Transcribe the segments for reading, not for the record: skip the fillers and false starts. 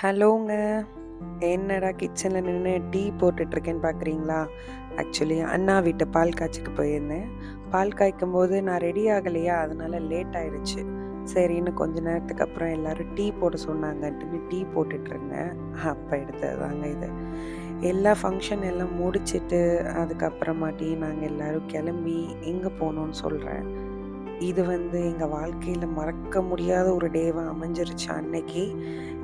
ஹலோங்க. என்னடா கிச்சன்ல நின்னு டீ போட்டுட்ருக்கேன்னு பார்க்குறீங்களா? ஆக்சுவலி அண்ணா வீட்டு பால் காய்ச்சக்கு போயிருந்தேன். பால் காய்க்கும்போது நான் ரெடி ஆகலையா, அதனால லேட் ஆயிடுச்சு. சரின்னு கொஞ்ச நேரத்துக்கு அப்புறம் எல்லாரும் டீ போட சொன்னாங்கன்ட்டுன்னு டீ போட்டுட்ருந்தேன். அப்ப எடுத்தது தாங்க இது. எல்லா ஃபங்க்ஷன் எல்லாம் முடிச்சுட்டு, அதுக்கப்புறமாட்டி நாங்க எல்லாரும் கிளம்பி எங்க போனோம்னு சொல்றேன். இது எங்க வாழ்க்கையில மறக்க முடியாத ஒரு டேவா அமைஞ்சிருச்சு அன்னைக்கு.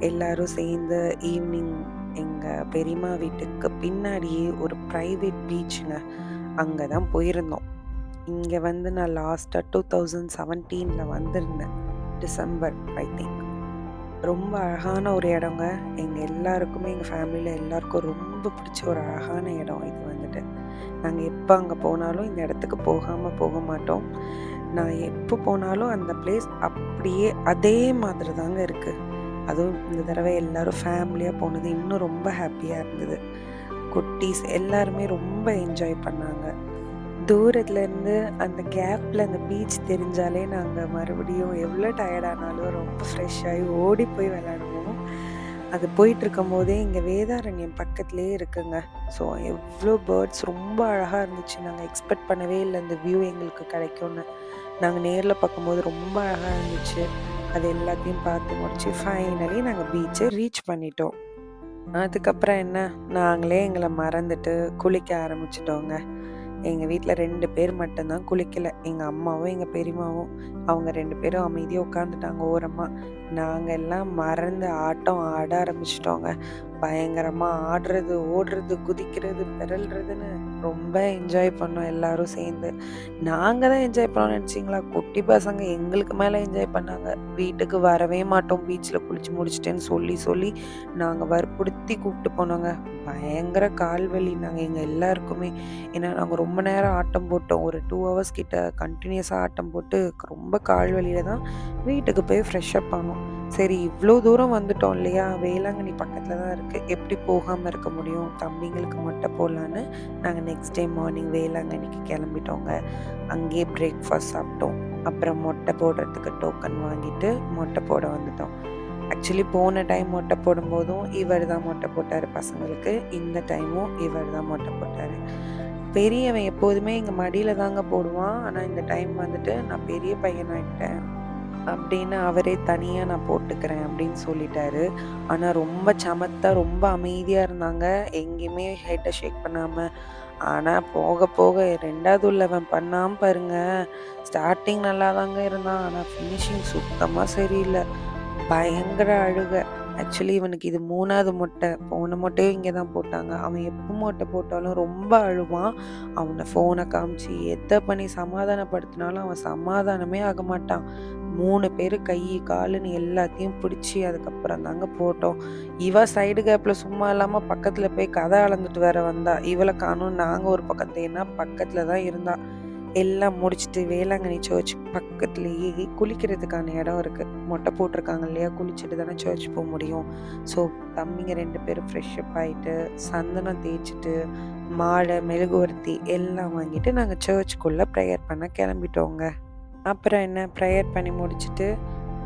எல்லாரும் சேர்ந்து ஈவினிங் எங்க பெரியம்மா வீட்டுக்கு பின்னாடியே ஒரு பிரைவேட் பீச்சுங்க. அங்க தான் போயிருந்தோம். இங்க நான் லாஸ்ட்டா 2017ல வந்திருந்தேன். December I think. ரொம்ப அழகான ஒரு இடங்க. எங்க எல்லாருக்குமே எங்க ஃபேமிலில எல்லாருக்கும் ரொம்ப பிடிச்ச ஒரு அழகான இடம் இது வந்துட்டு. நாங்க எப்ப அங்க போனாலும் இந்த இடத்துக்கு போகாம போக மாட்டோம். நான் எப்போ போனாலும் அந்த பிளேஸ் அப்படியே அதே மாதிரி தாங்க இருக்கு. அதுவும் இந்த தடவை எல்லாரும் ஃபேமிலியா போனது இன்னும் ரொம்ப ஹேப்பியா இருந்தது. குட்டீஸ் எல்லாருமே ரொம்ப என்ஜாய் பண்ணாங்க. தூரத்துலேருந்து அந்த கேப்ல அந்த பீச் தெரிஞ்சாலே நாங்க மறுபடியும் எவ்வளோ டயர்ட் ஆனாலும் ரொம்ப ஃப்ரெஷ் ஆகி ஓடி போய் விளையாடுவோம். அது போயிட்டுருக்கும்போதே இங்கே வேதாரண்யம் பக்கத்துலேயே இருக்குங்க. ஸோ எவ்வளோ பேர்ட்ஸ் ரொம்ப அழகாக இருந்துச்சு. நாங்கள் எக்ஸ்பெக்ட் பண்ணவே இல்லை இந்த வியூ எங்களுக்கு கிடைக்கும்னு. நாங்கள் நேரில் பார்க்கும்போது ரொம்ப அழகாக இருந்துச்சு. அது எல்லாத்தையும் பார்த்து முடிச்சு ஃபைனலி நாங்கள் பீச்சை ரீச் பண்ணிட்டோம். அதுக்கப்புறம் என்ன, நாங்களே எங்களை மறந்துட்டு குளிக்க ஆரம்பிச்சிட்டோங்க. எங்கள் வீட்டில் 2 பேர் மட்டும்தான் குளிக்கல. எங்கள் அம்மாவும் எங்கள் பெரியம்மாவும். அவங்க 2 பேரும் அமைதியாக உட்காந்துட்டாங்க ஓரமாக. நாங்கள் எல்லாம் மறந்து ஆட்டம் ஆட ஆரம்பிச்சிட்டோங்க. பயங்கரமாக ஆடுறது, ஓடுறது, குதிக்கிறது, பெரல்றதுன்னு ரொம்ப என்ஜாய் பண்ணோம் எல்லாரும் சேர்ந்து. நாங்கள் தான் என்ஜாய் பண்ணோம்னு நினச்சிங்களா? குட்டி பசங்க எங்களுக்கு மேலே என்ஜாய் பண்ணாங்க. வீட்டுக்கு வரவே மாட்டோம் பீச்சில் குளிச்சு முடிச்சிட்டேன்னு சொல்லி சொல்லி நாங்கள் வற்புறுத்தி கூப்பிட்டு போனோங்க. பயங்கர கால் வலி நாங்கள் எங்கள் எல்லாருக்குமே. ஏன்னா நாங்கள் ரொம்ப நேரம் ஆட்டம் போட்டோம். ஒரு 2 ஹவர்ஸ் கிட்ட கண்டினியூஸாக ஆட்டம் போட்டு ரொம்ப கால் வலியில தான் வீட்டுக்கு போய் ஃப்ரெஷ்அப் ஆனோம். சரி இவ்வளோ தூரம் வந்துட்டோம் இல்லையா? வேளாங்கண்ணி பக்கத்தில் தான் இருக்குது. எப்படி போகாமல் இருக்க முடியும்? தம்பிங்களுக்கு மொட்டை போடலான்னு நாங்கள் நெக்ஸ்ட் டே மார்னிங் வேளாங்கண்ணிக்கு கிளம்பிட்டோங்க. அங்கேயே பிரேக்ஃபாஸ்ட் சாப்பிட்டோம். அப்புறம் மொட்டை போடுறதுக்கு டோக்கன் வாங்கிட்டு மொட்டை போட வந்துட்டோம். ஆக்சுவலி போன டைம் மொட்டை போடும்போதும் இவர் தான் மொட்டை போட்டார் பசங்களுக்கு. இந்த டைமும் இவர் தான் மொட்டை போட்டார். பெரியவன் எப்போதுமே எங்கள் மடியில் தாங்க போடுவான். ஆனால் இந்த டைம் நான் பெரிய பையனாயிட்டேன் அப்படின்னு அவரே தனியாக நான் போட்டுக்கிறேன் அப்படின்னு சொல்லிட்டாரு. ஆனால் ரொம்ப சமத்தா ரொம்ப அமைதியாக இருந்தாங்க. எங்கேயுமே ஹெட்டை ஷேக் பண்ணாமல். ஆனால் போக போக 2வது உள்ளவன் பண்ணாம பாருங்க. ஸ்டார்டிங் நல்லா தாங்க இருந்தான். ஆனால் ஃபினிஷிங் சுத்தமாக சரியில்லை. பயங்கர அழுக. ஆக்சுவலி இவனுக்கு இது 3வது மொட்டை. போன மொட்டையும் இங்கே தான் போட்டாங்க. அவன் எப்போ மொட்டை போட்டாலும் ரொம்ப அழுவான். அவனை ஃபோனை காமிச்சு எதை பண்ணி சமாதானப்படுத்தினாலும் அவன் சமாதானமே ஆக மாட்டான். 3 பேர் கை காலுன்னு எல்லாத்தையும் பிடிச்சி அதுக்கப்புறம் தாங்க போட்டோம். இவ சைடு கேப்பில் சும்மா இல்லாமல் பக்கத்தில் போய் கதை அளந்துட்டு வேற வந்தா. இவளை காணும். நாங்கள் ஒரு பக்கம் தேனா பக்கத்தில் தான் இருந்தா. எல்லாம் முடிச்சுட்டு வேளாங்கண்ணி சர்ச் பக்கத்துலேயே குளிக்கிறதுக்கான இடம் இருக்குது. மொட்டை போட்டிருக்காங்க இல்லையா? குளிச்சுட்டு தானே சர்ச் போக முடியும். ஸோ தம்பிங்க 2 பேரும் ஃப்ரெஷ்அப் ஆகிட்டு சந்தனம் தேய்ச்சிட்டு மாலை மெழுகுவர்த்தி எல்லாம் வாங்கிட்டு நாங்கள் சர்ச்சுக்குள்ளே ப்ரேயர் பண்ண கிளம்பிட்டோங்க. அப்புறம் என்ன ப்ரேயர் பண்ணி முடிச்சுட்டு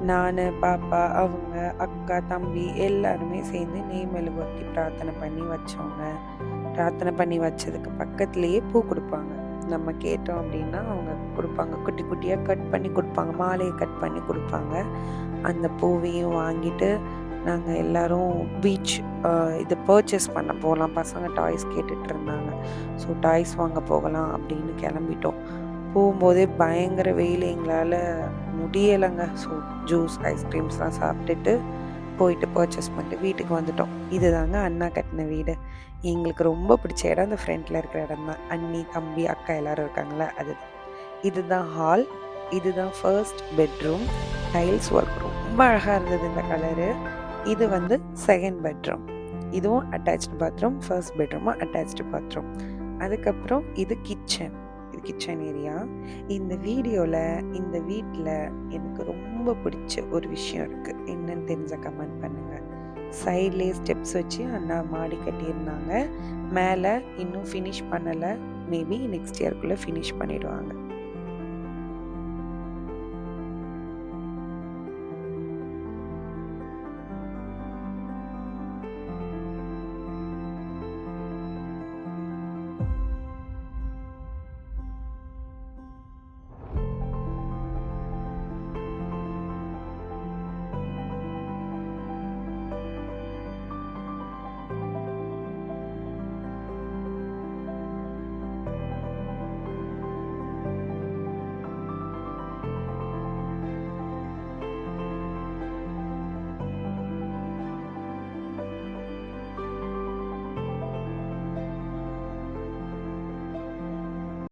நான், பாப்பா, அவங்க, அக்கா, தம்பி எல்லாருமே சேர்ந்து நெய் மெழுகுவர்த்தி பிரார்த்தனை பண்ணி வச்சோங்க. பிரார்த்தனை பண்ணி வச்சதுக்கு பக்கத்துலேயே பூ கொடுப்பாங்க. நம்ம கேட்டோம் அப்படின்னா அவங்க கொடுப்பாங்க. குட்டி குட்டியாக கட் பண்ணி கொடுப்பாங்க. மாலையை கட் பண்ணி கொடுப்பாங்க. அந்த பூவையும் வாங்கிட்டு நாங்கள் எல்லோரும் பீச் இது பர்ச்சேஸ் பண்ண போகலாம். பசங்க டாய்ஸ் கேட்டுட்டு இருந்தாங்க. ஸோ டாய்ஸ் வாங்க போகலாம் அப்படின்னு கிளம்பிட்டோம். போகும்போதே பயங்கர வெயில், எங்களால் முடியலைங்க. ஸோ ஜூஸ் ஐஸ்கிரீம்ஸ்லாம் சாப்பிட்டுட்டு போயிட்டு பர்ச்சேஸ் பண்ணிட்டு வீட்டுக்கு வந்துட்டோம். இதுதாங்க அண்ணா கட்டின வீடு. எங்களுக்கு ரொம்ப பிடிச்ச இடம் அந்த ஃப்ரண்ட்டில் இருக்கிற இடம் தான். அண்ணி, தம்பி, அக்கா எல்லோரும் இருக்காங்களா அதுதான். இதுதான் ஹால். இதுதான் ஃபர்ஸ்ட் பெட்ரூம். டைல்ஸ் ஒர்க் ரொம்ப அழகாக இருந்தது இந்த கலரு. இது செகண்ட் பெட்ரூம். இதுவும் அட்டாச்டு பாத்ரூம். ஃபர்ஸ்ட் பெட்ரூமும் அட்டாச்டு பாத்ரூம். அதுக்கப்புறம் இது கிச்சன். இது கிச்சன் ஏரியா. இந்த வீடியோவில் இந்த வீட்டில் எனக்கு ரொம்ப பிடிச்ச ஒரு விஷயம் இருக்குது. என்னன்னு தெரிஞ்ச கமெண்ட் பண்ணுங்கள். சைட்லேயே ஸ்டெப்ஸ் வச்சு அண்ணா மாடி கட்டியிருந்தாங்க. மேலே இன்னும் ஃபினிஷ் பண்ணலை. மேபி நெக்ஸ்ட் இயர்க்குள்ளே ஃபினிஷ் பண்ணிடுவாங்க.